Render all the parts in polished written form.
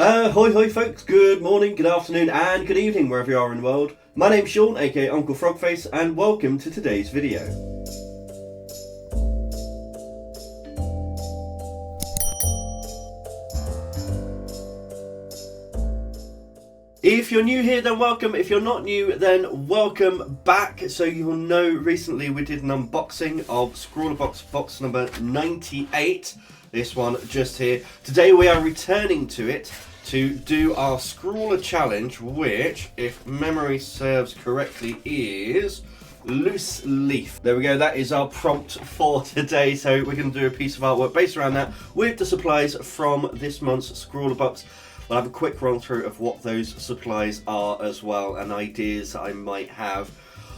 Hoi hoi folks, good morning, good afternoon and good evening wherever you are in the world. My name's Sean, aka Uncle Frogface, and welcome to today's video. If you're new here, then welcome. If you're not new, then welcome back. So you'll know recently we did an unboxing of ScrawlrBox box number 98. This one just here. Today we are returning to it to do our ScrawlrChallenge, which, if memory serves correctly, is loose leaf. There we go, that is our prompt for today. So we're going to do a piece of artwork based around that with the supplies from this month's ScrawlrBox. We'll have a quick run through of what those supplies are as well and ideas I might have.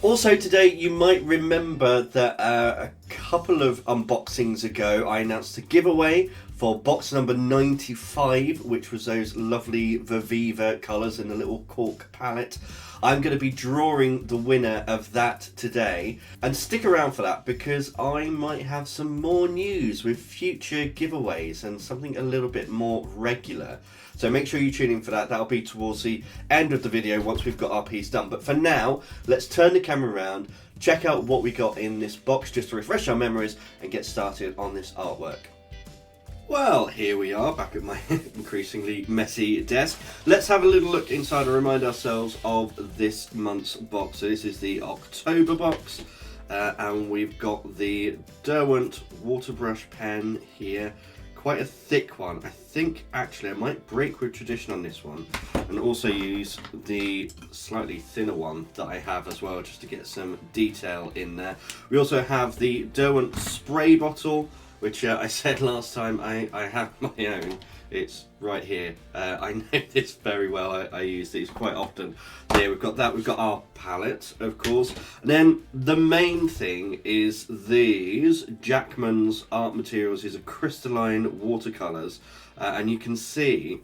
Also today, you might remember that a couple of unboxings ago I announced a giveaway for box number 95, which was those lovely Viviva colours in the little cork palette. I'm going to be drawing the winner of that today, and stick around for that because I might have some more news with future giveaways and something a little bit more regular. So make sure you tune in for that. That'll be towards the end of the video once we've got our piece done. But for now, let's turn the camera around, check out what we got in this box just to refresh our memories and get started on this artwork. Well, here we are back at my increasingly messy desk. Let's have a little look inside and remind ourselves of this month's box. So this is the October box, and we've got the Derwent water brush pen here. Quite a thick one. I think actually I might break with tradition on this one and also use the slightly thinner one that I have as well, just to get some detail in there. We also have the Derwent spray bottle, which I said last time I have my own. It's right here. I know this very well. I use these quite often. There we've got that. We've got our palette, of course. And then the main thing is these Jackman's art materials. These are crystalline watercolors, and you can see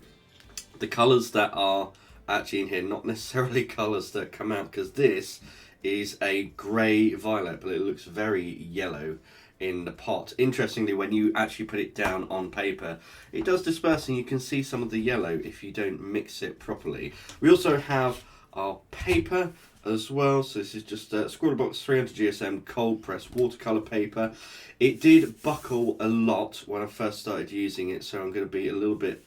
the colors that are actually in here, not necessarily colors that come out, because this is a grey violet, but it looks very yellow in the pot. Interestingly, when you actually put it down on paper, it does disperse and you can see some of the yellow if you don't mix it properly. We also have our paper as well. So this is just a ScrawlrBox 300 GSM cold press watercolor paper. It did buckle a lot when I first started using it, so I'm going to be a little bit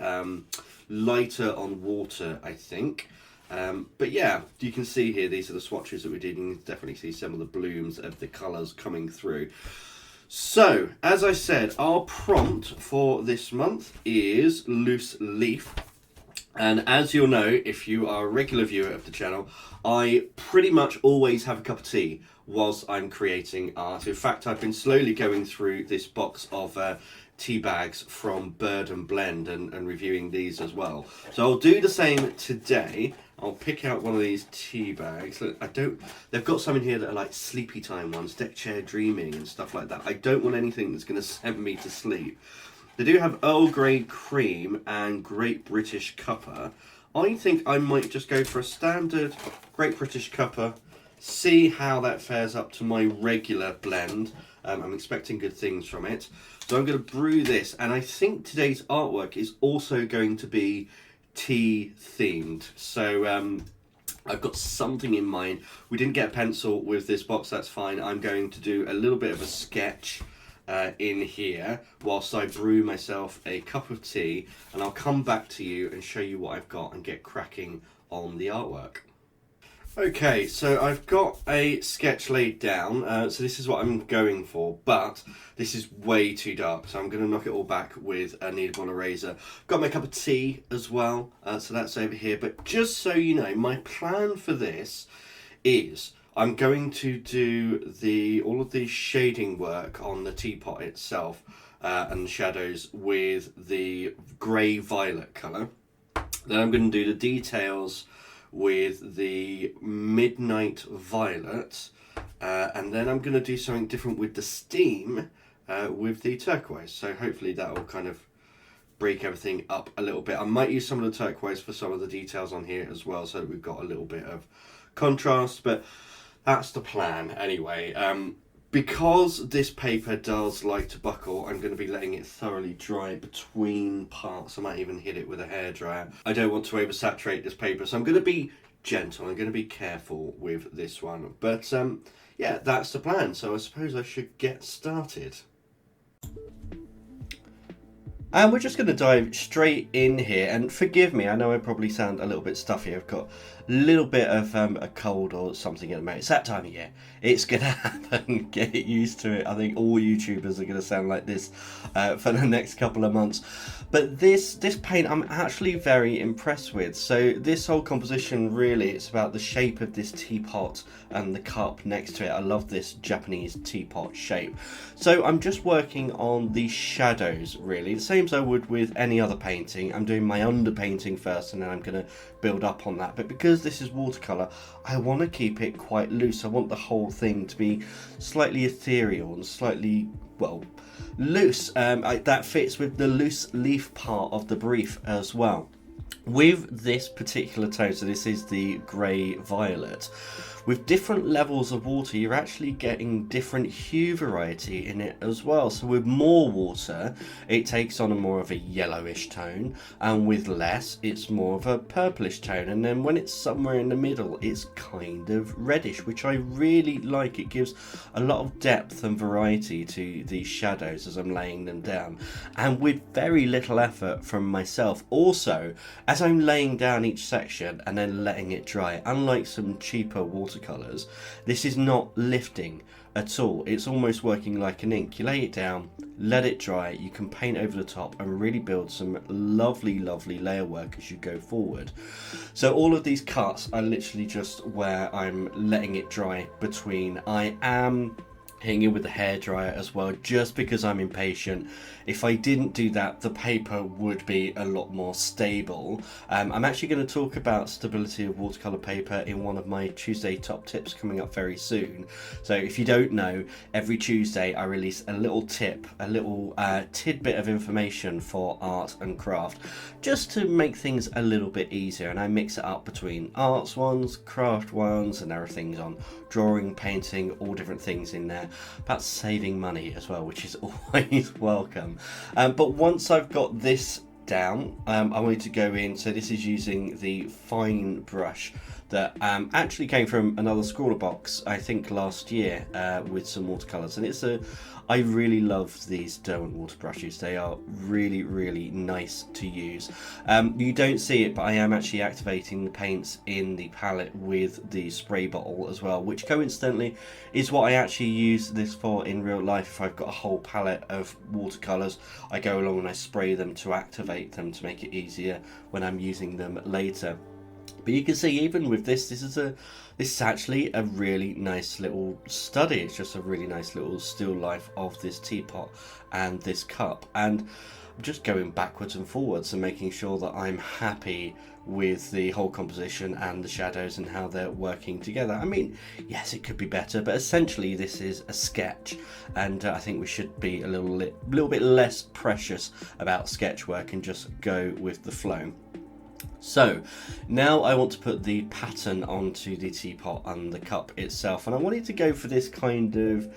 lighter on water, I think. But yeah, you can see here, these are the swatches that we did, and you can definitely see some of the blooms of the colors coming through. So, as I said, our prompt for this month is loose leaf. And as you'll know, if you are a regular viewer of the channel, I pretty much always have a cup of tea whilst I'm creating art. In fact, I've been slowly going through this box of tea bags from Bird and Blend and reviewing these as well. So I'll do the same today. I'll pick out one of these tea bags. Look, they've got some in here that are like sleepy time ones, deck chair dreaming and stuff like that. I don't want anything that's going to send me to sleep. They do have Earl Grey cream and Great British cuppa. I think I might just go for a standard Great British cuppa, see how that fares up to my regular blend. I'm expecting good things from it. So I'm going to brew this, and I think today's artwork is also going to be tea themed. So I've got something in mind. We didn't get a pencil with this box, that's fine. I'm going to do a little bit of a sketch in here whilst I brew myself a cup of tea, and I'll come back to you and show you what I've got and get cracking on the artwork. Okay, so I've got a sketch laid down, so this is what I'm going for, but this is way too dark, so I'm going to knock it all back with a kneadable eraser. Got my cup of tea as well, so that's over here, but just so you know, my plan for this is I'm going to do all of the shading work on the teapot itself and the shadows with the grey-violet colour. Then I'm going to do the details with the midnight violet, and then I'm going to do something different with the steam with the turquoise. So hopefully that will kind of break everything up a little bit. I might use some of the turquoise for some of the details on here as well, so that we've got a little bit of contrast, but that's the plan anyway. Because this paper does like to buckle, I'm going to be letting it thoroughly dry between parts. I might even hit it with a hairdryer. I don't want to oversaturate this paper, so I'm going to be gentle. I'm going to be careful with this one. But yeah, that's the plan. So I suppose I should get started. And we're just going to dive straight in here, and forgive me, I know I probably sound a little bit stuffy. I've got a little bit of a cold or something at the moment. It's that time of year. It's going to happen. Get used to it. I think all YouTubers are going to sound like this for the next couple of months. But this paint I'm actually very impressed with. So this whole composition, really, it's about the shape of this teapot and the cup next to it. I love this Japanese teapot shape. So I'm just working on the shadows, really. The same as I would with any other painting. I'm doing my underpainting first, and then I'm going to build up on that. But because this is watercolour, I want to keep it quite loose. I want the whole thing to be slightly ethereal and slightly, well, loose. That fits with the loose leaf part of the brief as well. With this particular tone, so this is the grey violet, with different levels of water you're actually getting different hue variety in it as well. So with more water it takes on a more of a yellowish tone, and with less it's more of a purplish tone, and then when it's somewhere in the middle it's kind of reddish, which I really like. It gives a lot of depth and variety to these shadows as I'm laying them down, and with very little effort from myself. Also, as I'm laying down each section and then letting it dry, unlike some cheaper watercolours, this is not lifting at all. It's almost working like an ink. You lay it down, let it dry, you can paint over the top and really build some lovely layer work as you go forward. So all of these cuts are literally just where I'm letting it dry between. I am hitting it with the hairdryer as well, just because I'm impatient. If I didn't do that, the paper would be a lot more stable. I'm actually going to talk about stability of watercolor paper in one of my Tuesday top tips coming up very soon. So if you don't know, every Tuesday I release a little tip, a little tidbit of information for art and craft, just to make things a little bit easier. And I mix it up between arts ones, craft ones, and there are things on drawing, painting, all different things in there, about saving money as well, which is always welcome. But once I've got this down, I wanted to go in. So this is using the fine brush that actually came from another ScrawlrBox, I think last year, with some watercolors, and I really love these Derwent water brushes. They are really nice to use. You don't see it, but I am actually activating the paints in the palette with the spray bottle as well, which coincidentally is what I actually use this for in real life. If I've got a whole palette of watercolors, I go along and I spray them to activate them to make it easier when I'm using them later. But you can see, even with this, this is actually a really nice little study. It's just a really nice little still life of this teapot and this cup, and I'm just going backwards and forwards and making sure that I'm happy with the whole composition and the shadows and how they're working together. I mean, yes, it could be better, but essentially this is a sketch, and I think we should be a little bit less precious about sketch work and just go with the flow. So now I want to put the pattern onto the teapot and the cup itself, and I wanted to go for this kind of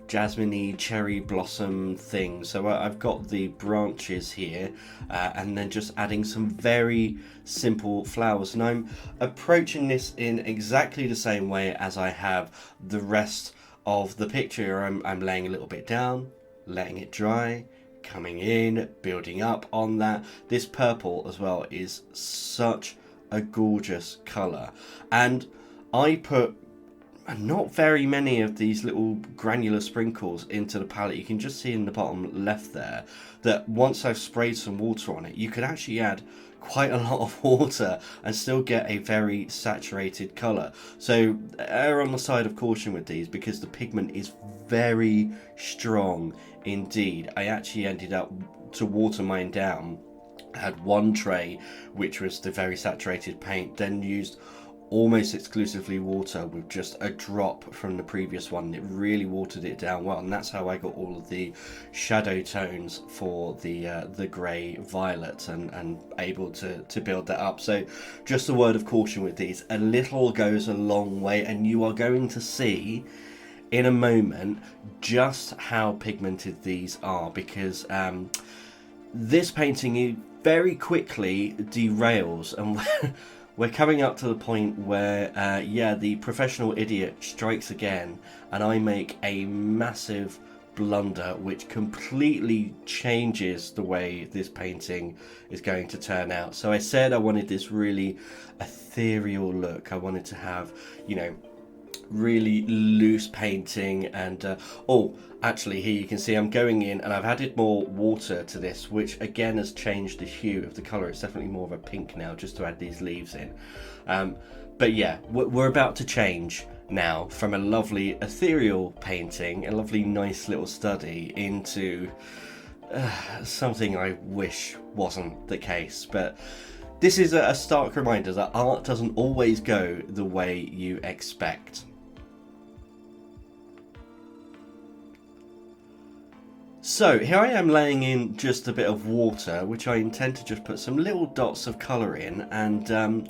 jasmine-y cherry blossom thing. So I've got the branches here, and then just adding some very simple flowers, and I'm approaching this in exactly the same way as I have the rest of the picture. I'm laying a little bit down, letting it dry, coming in, building up on that. This purple as well is such a gorgeous colour, and I put not very many of these little granular sprinkles into the palette. You can just see in the bottom left there that once I've sprayed some water on it, you could actually add quite a lot of water and still get a very saturated colour. So err on the side of caution with these, because the pigment is very strong indeed. I actually ended up to water mine down. I had one tray which was the very saturated paint, then used almost exclusively water with just a drop from the previous one. It really watered it down well, and that's how I got all of the shadow tones for the grey violet, and able to build that up. So just a word of caution with these, a little goes a long way, and you are going to see in a moment just how pigmented these are, because this painting very quickly derails, and we're coming up to the point where yeah, the professional idiot strikes again, and I make a massive blunder which completely changes the way this painting is going to turn out. So I said I wanted this really ethereal look. I wanted to have, you know, really loose painting, and oh, actually here you can see I'm going in and I've added more water to this, which again has changed the hue of the color. It's definitely more of a pink now, just to add these leaves in. But yeah, we're about to change now from a lovely ethereal painting, a lovely nice little study, into something I wish wasn't the case. But this is a stark reminder that art doesn't always go the way you expect. So here I am laying in just a bit of water, which I intend to just put some little dots of colour in, and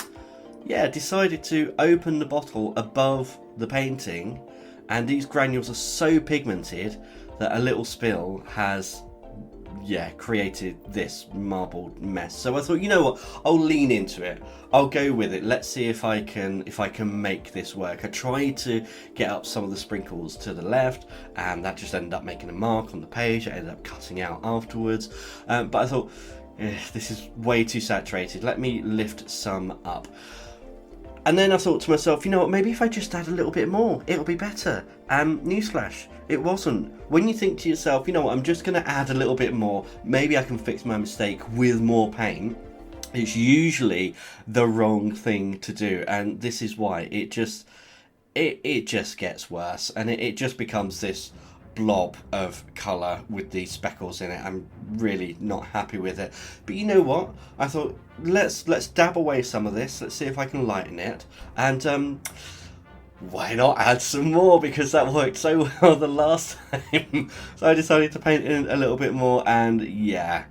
yeah, decided to open the bottle above the painting, and these granules are so pigmented that a little spill has, yeah, created this marbled mess. So I thought, you know what, I'll lean into it, I'll go with it, let's see if I can make this work. I tried to get up some of the sprinkles to the left, and that just ended up making a mark on the page. I ended up cutting out afterwards, but I thought, this is way too saturated, let me lift some up. And then I thought to myself, you know what, maybe if I just add a little bit more, it'll be better. Newsflash, it wasn't. When you think to yourself, you know what, I'm just going to add a little bit more, maybe I can fix my mistake with more paint, it's usually the wrong thing to do. And this is why it just gets worse, and it just becomes this blob of colour with these speckles in it. I'm really not happy with it. But you know what? I thought, let's dab away some of this. Let's see if I can lighten it. And why not add some more? Because that worked so well the last time. So I decided to paint in a little bit more, and yeah,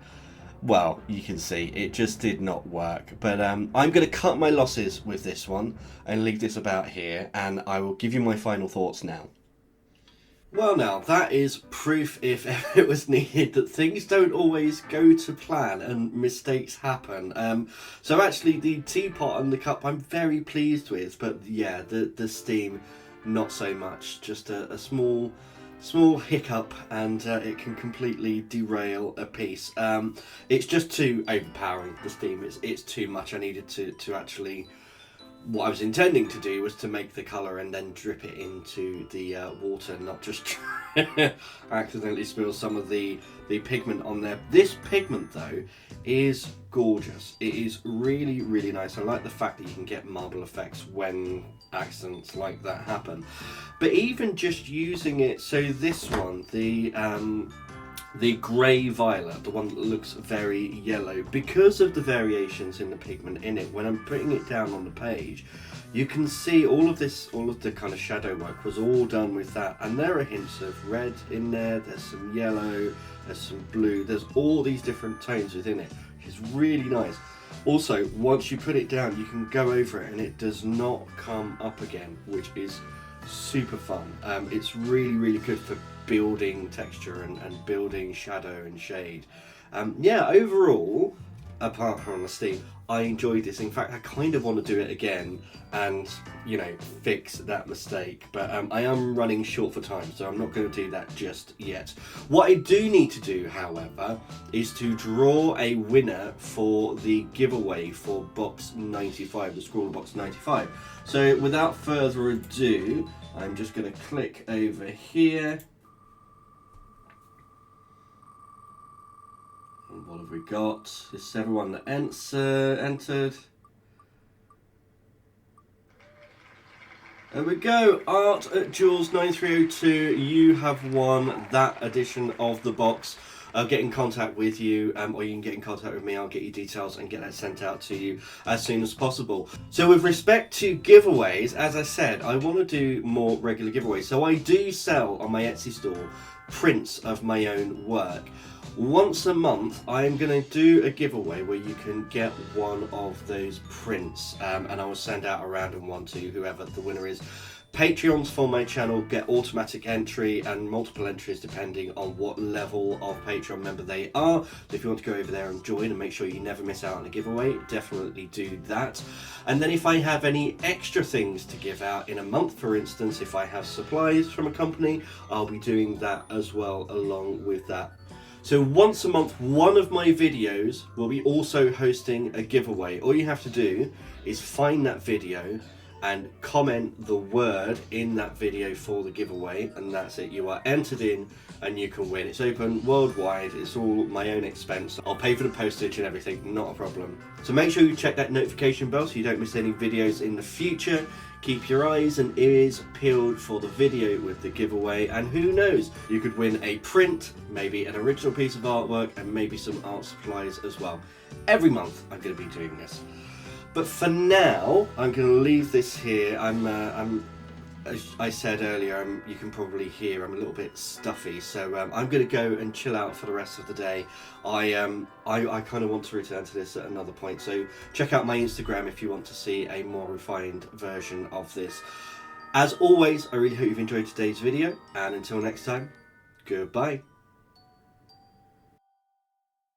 well, you can see it just did not work. But I'm going to cut my losses with this one and leave this about here, and I will give you my final thoughts now. Well, now, that is proof, if ever it was needed, that things don't always go to plan and mistakes happen. So actually, the teapot and the cup I'm very pleased with, but yeah, the steam, not so much. Just a small hiccup, and it can completely derail a piece. It's just too overpowering, the steam. It's too much. I needed to actually... What I was intending to do was to make the colour and then drip it into the water, not just accidentally spill some of the pigment on there. This pigment, though, is gorgeous. It is really, really nice. I like the fact that you can get marble effects when accidents like that happen. But even just using it, so this one, the grey violet, the one that looks very yellow, because of the variations in the pigment in it, when I'm putting it down on the page, you can see all of the kind of shadow work was all done with that. And there are hints of red in there, there's some yellow, there's some blue, there's all these different tones within it, which is really nice. Also, once you put it down, you can go over it and it does not come up again, which is super fun. It's really, really good for building texture and building shadow and shade. Yeah, overall, apart from the steam, I enjoyed this. In fact, I kind of want to do it again and, you know, fix that mistake. But I am running short for time, so I'm not going to do that just yet. What I do need to do, however, is to draw a winner for the giveaway for box 95, the Scrawler box 95. So without further ado, I'm just going to click over here. And what have we got? This is everyone that entered. There we go, Art at Jules9302. You have won that edition of the box. I'll get in contact with you, or you can get in contact with me. I'll get your details and get that sent out to you as soon as possible. So with respect to giveaways, as I said, I want to do more regular giveaways. So I do sell on my Etsy store prints of my own work. Once a month, I am going to do a giveaway where you can get one of those prints, and I will send out a random one to whoever the winner is. Patreons for my channel get automatic entry and multiple entries depending on what level of Patreon member they are. So if you want to go over there and join and make sure you never miss out on a giveaway, definitely do that. And then if I have any extra things to give out in a month, for instance, if I have supplies from a company, I'll be doing that as well along with that. So once a month, one of my videos will be also hosting a giveaway. All you have to do is find that video and comment the word in that video for the giveaway, and that's it. You are entered in and you can win. It's open worldwide, it's all my own expense. I'll pay for the postage and everything, not a problem. So make sure you check that notification bell so you don't miss any videos in the future. Keep your eyes and ears peeled for the video with the giveaway, and who knows, you could win a print, maybe an original piece of artwork, and maybe some art supplies as well. Every month I'm going to be doing this. But for now, I'm going to leave this here. As I said earlier, you can probably hear I'm a little bit stuffy, so I'm going to go and chill out for the rest of the day. I kind of want to return to this at another point, so check out my Instagram if you want to see a more refined version of this. As always, I really hope you've enjoyed today's video, and until next time, goodbye.